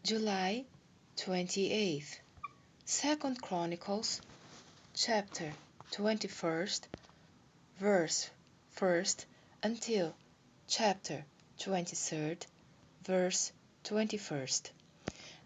July 28th. Second Chronicles chapter 21st, verse 1st until chapter 23rd, verse 21st.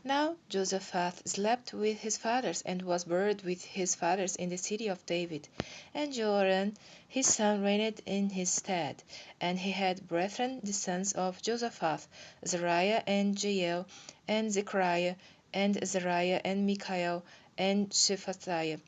Now Josaphat slept with his fathers and was buried with his fathers in the city of David. And Joram his son reigned in his stead. And he had brethren the sons of Josaphat, Azariah and Jael, and Zechariah, and Azariah, and Michael, and Shephatiah.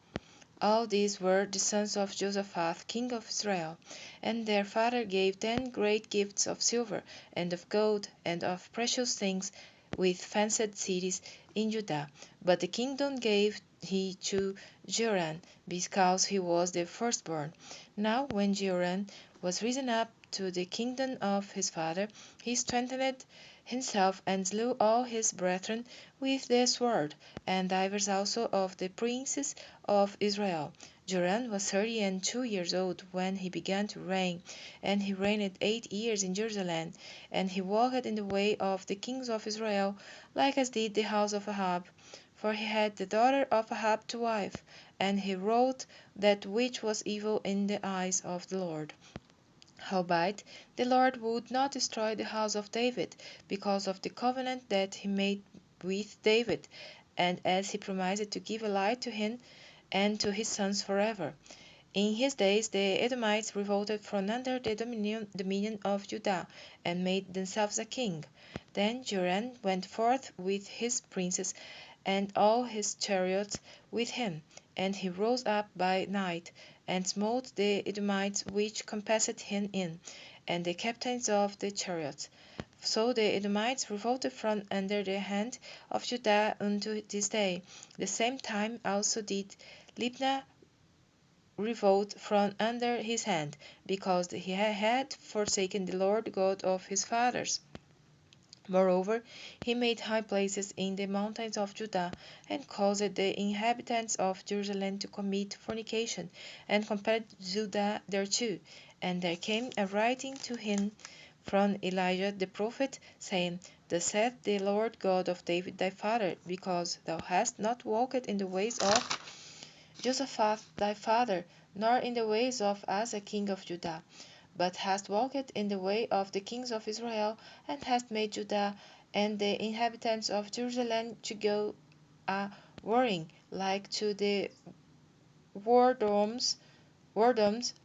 All these were the sons of Josaphat king of Israel. And their father gave them great gifts of silver, and of gold, and of precious things, with fenced cities in Judah. But the kingdom gave he to Joram, because he was the firstborn. Now when Joram was risen up to the kingdom of his father, he strengthened himself, and slew all his brethren with the sword, and divers also of the princes of Israel. Joram was 32 years old when he began to reign, and he reigned 8 years in Jerusalem. And he walked in the way of the kings of Israel, like as did the house of Ahab. For he had the daughter of Ahab to wife, and he wrought that which was evil in the eyes of the Lord. Howbeit the Lord would not destroy the house of David, because of the covenant that he made with David, and as he promised to give a light to him and to his sons forever. In his days the Edomites revolted from under the dominion of Judah, and made themselves a king. Then Joram went forth with his princes, and all his chariots with him, and he rose up by night, and smote the Edomites which compassed him in, and the captains of the chariots. So the Edomites revolted from under the hand of Judah unto this day. The same time also did Libnah revolt from under his hand, because he had forsaken the Lord God of his fathers. Moreover, he made high places in the mountains of Judah, and caused the inhabitants of Jerusalem to commit fornication, and compelled Judah thereto. And there came a writing to him from Elijah the prophet, saying, Thus saith the Lord God of David thy father, because thou hast not walked in the ways of Jehoshaphat thy father, nor in the ways of Asa king of Judah, but hast walked in the way of the kings of Israel, and hast made Judah and the inhabitants of Jerusalem to go a warring, like to the whoredoms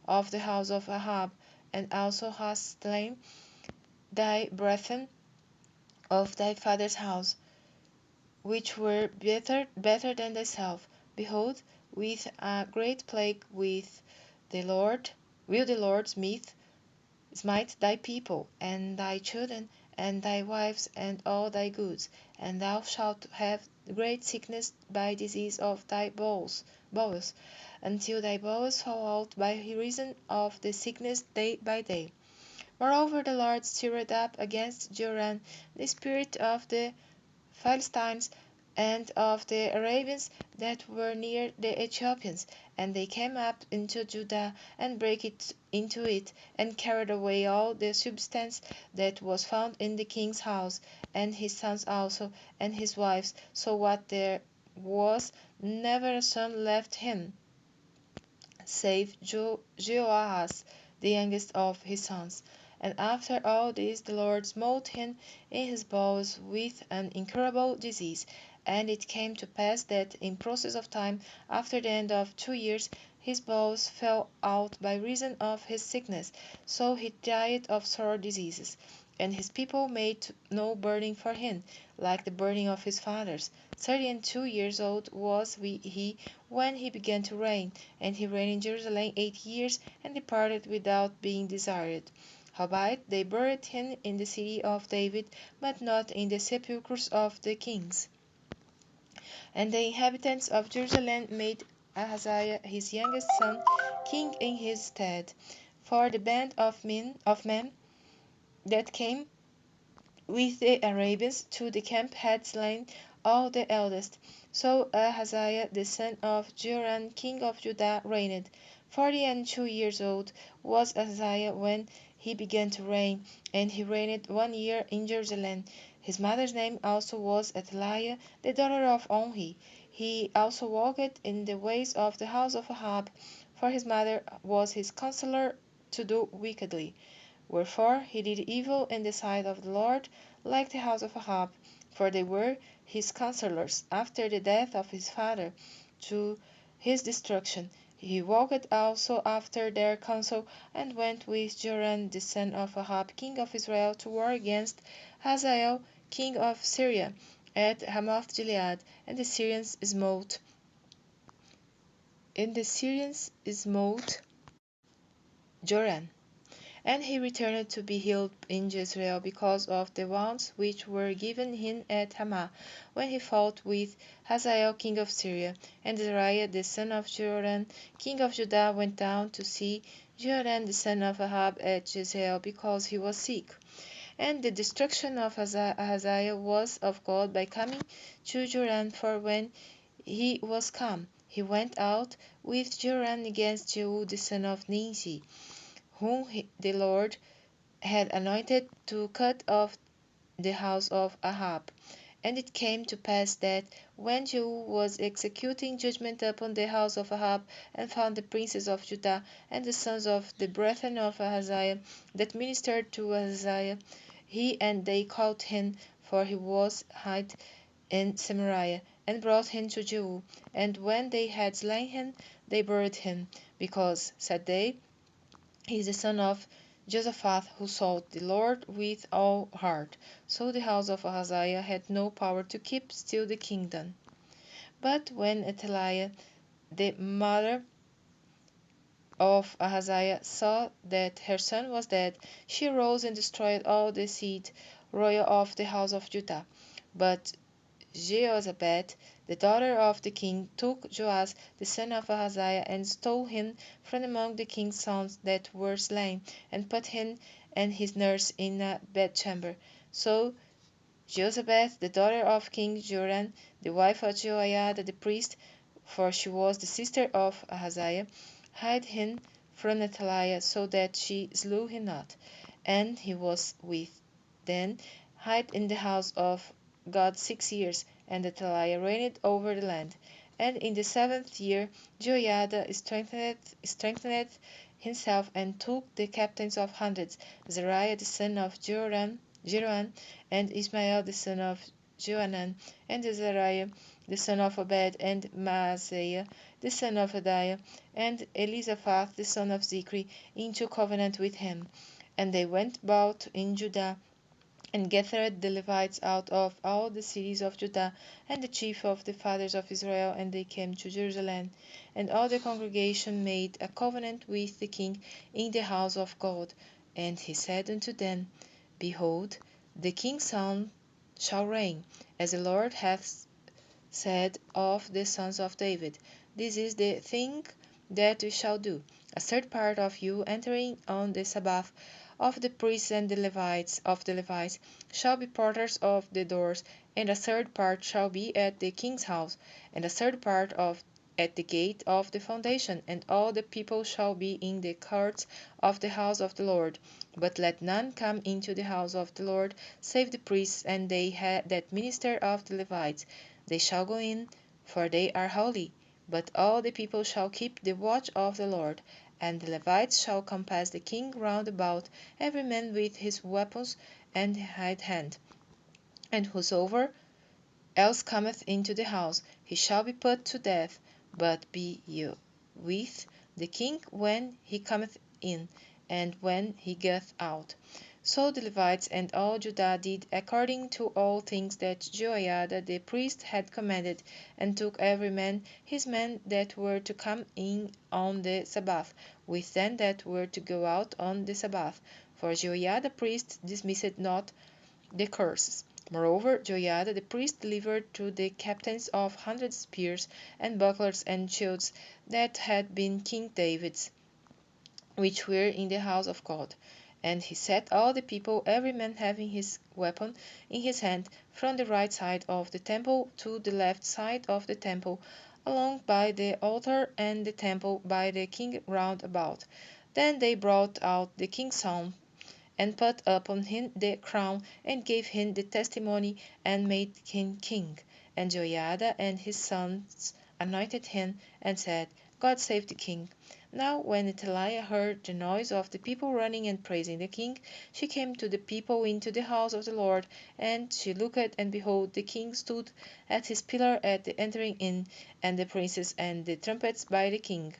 of the house of Ahab, and also hast slain thy brethren of thy father's house, which were better than thyself. Behold, with a great plague will the Lord smite thy people, and thy children, and thy wives, and all thy goods, and thou shalt have great sickness by disease of thy bowels, until thy bowels fall out by reason of the sickness day by day. Moreover, the Lord stirred up against Joram the spirit of the Philistines, and of the Arabians that were near the Ethiopians, and they came up into Judah, and brake it into it, and carried away all the substance that was found in the king's house, and his sons also, and his wives, so what there was never a son left him, save Jehoahaz, the youngest of his sons. And after all this the Lord smote him in his bowels with an incurable disease. And it came to pass that in process of time, after the end of 2 years, his bowels fell out by reason of his sickness. So he died of sore diseases. And his people made no burning for him, like the burning of his fathers. 32 years old was he when he began to reign, and he reigned in Jerusalem 8 years, and departed without being desired. Howbeit they buried him in the city of David, but not in the sepulchres of the kings. And the inhabitants of Jerusalem made Ahaziah his youngest son king in his stead. For the band of men that came with the Arabians to the camp had slain all the eldest. So Ahaziah the son of Joram king of Judah reigned. 42 years old was Ahaziah when he began to reign, and he reigned 1 year in Jerusalem. His mother's name also was Athaliah, the daughter of Onhi. He also walked in the ways of the house of Ahab, for his mother was his counselor to do wickedly. Wherefore he did evil in the sight of the Lord, like the house of Ahab, for they were his counselors after the death of his father, to his destruction. He walked also after their counsel, and went with Joram the son of Ahab, king of Israel, to war against Hazael, king of Syria, at Hamath-Gilead, and the Syrians smote Joram. And he returned to be healed in Jezreel because of the wounds which were given him at Hamath, when he fought with Hazael king of Syria. And Azariah the son of Joram king of Judah went down to see Joram the son of Ahab at Jezreel, because he was sick. And the destruction of Ahaziah was of God by coming to Joram, for when he was come, he went out with Joram against Jehu the son of Nimshi, whom the Lord had anointed to cut off the house of Ahab. And it came to pass that, when Jehu was executing judgment upon the house of Ahab, and found the princes of Judah, and the sons of the brethren of Ahaziah, that ministered to Ahaziah, he and they caught him, for he was hid in Samaria, and brought him to Jehu. And when they had slain him, they buried him, because, said they, he is the son of Josaphat, who sought the Lord with all heart. So the house of Ahaziah had no power to keep still the kingdom. But when Athaliah, the mother of Ahaziah, saw that her son was dead, she arose and destroyed all the seed royal of the house of Judah. But Jehoshaphat, the daughter of the king, took Joas the son of Ahaziah, and stole him from among the king's sons that were slain, and put him and his nurse in a bedchamber. So Jehoshaphat, the daughter of King Joram, the wife of Jehoiada the priest, for she was the sister of Ahaziah, hid him from Athaliah, so that she slew him not. And he was with then hid in the house of God 6 years, and Athaliah reigned over the land. And in the 7th year Jehoiada strengthened himself, and took the captains of hundreds, Zariah the son of Jeroham, and Ismael the son of Johanan, and Azariah the son of Obed, and Maaseiah the son of Adiah, and Elizaphat the son of Zichri, into covenant with him. And they went about in Judah, and gathered the Levites out of all the cities of Judah, and the chief of the fathers of Israel, and they came to Jerusalem. And all the congregation made a covenant with the king in the house of God. And he said unto them, Behold, the king's son shall reign, as the Lord hath said of the sons of David. This is the thing that we shall do. A third part of you entering on the Sabbath of the priests and the Levites shall be porters of the doors, and a third part shall be at the king's house, and a third part of at the gate of the foundation, and all the people shall be in the courts of the house of the Lord. But let none come into the house of the Lord, save the priests and they that minister of the Levites. They shall go in, for they are holy. But all the people shall keep the watch of the Lord. And the Levites shall compass the king round about, every man with his weapons and high hand. And whosoever else cometh into the house, he shall be put to death. But be ye with the king when he cometh in, and when he goeth out. So the Levites and all Judah did according to all things that Jehoiada the priest had commanded, and took every man his men that were to come in on the Sabbath, with them that were to go out on the Sabbath. For Jehoiada the priest dismissed not the curses. Moreover, Jehoiada the priest delivered to the captains of 100 spears and bucklers and shields that had been King David's, which were in the house of God. And he set all the people, every man having his weapon in his hand, from the right side of the temple to the left side of the temple, along by the altar and the temple by the king round about. Then they brought out the king's son, and put upon him the crown, and gave him the testimony, and made him king. And Joiada and his sons anointed him, and said, God save the king. Now when Athaliah heard the noise of the people running and praising the king, she came to the people into the house of the Lord, and she looked, and behold, the king stood at his pillar at the entering in, and the princes and the trumpets by the king.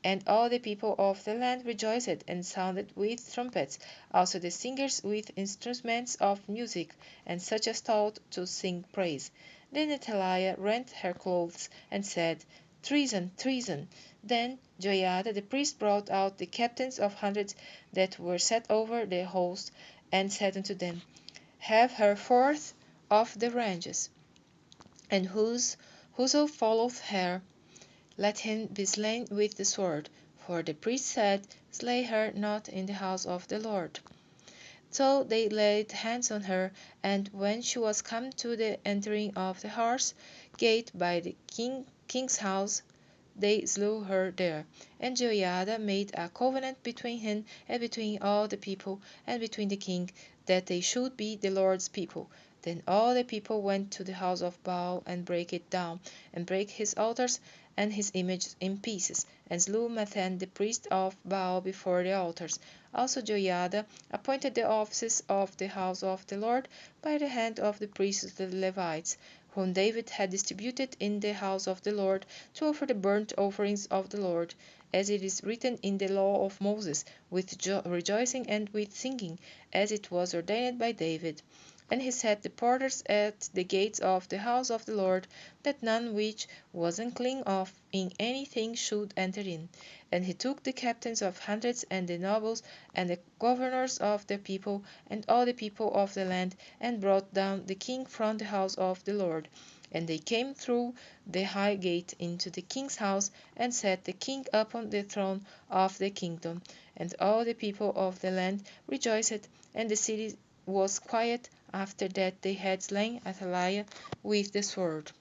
And all the people of the land rejoiced, and sounded with trumpets, also the singers with instruments of music, and such as taught to sing praise. Then Athaliah rent her clothes, and said, Treason, treason! Then Joiada the priest brought out the captains of hundreds that were set over the host, and said unto them, Have her forth of the ranges, and whoso followeth her, let him be slain with the sword. For the priest said, Slay her not in the house of the Lord. So they laid hands on her, and when she was come to the entering of the horse gate by the king's house, they slew her there. And Joiada made a covenant between him and between all the people, and between the king, that they should be the Lord's people. Then all the people went to the house of Baal, and brake it down, and brake his altars and his images in pieces, and slew Mathan the priest of Baal before the altars. Also Joiada appointed the offices of the house of the Lord by the hand of the priests the Levites, whom David had distributed in the house of the Lord, to offer the burnt offerings of the Lord, as it is written in the law of Moses, with rejoicing and with singing, as it was ordained by David. And he set the porters at the gates of the house of the Lord, that none which was unclean of in anything should enter in. And he took the captains of hundreds, and the nobles, and the governors of the people, and all the people of the land, and brought down the king from the house of the Lord. And they came through the high gate into the king's house, and set the king upon the throne of the kingdom. And all the people of the land rejoiced, and the city was quiet after that they had slain Athaliah with the sword.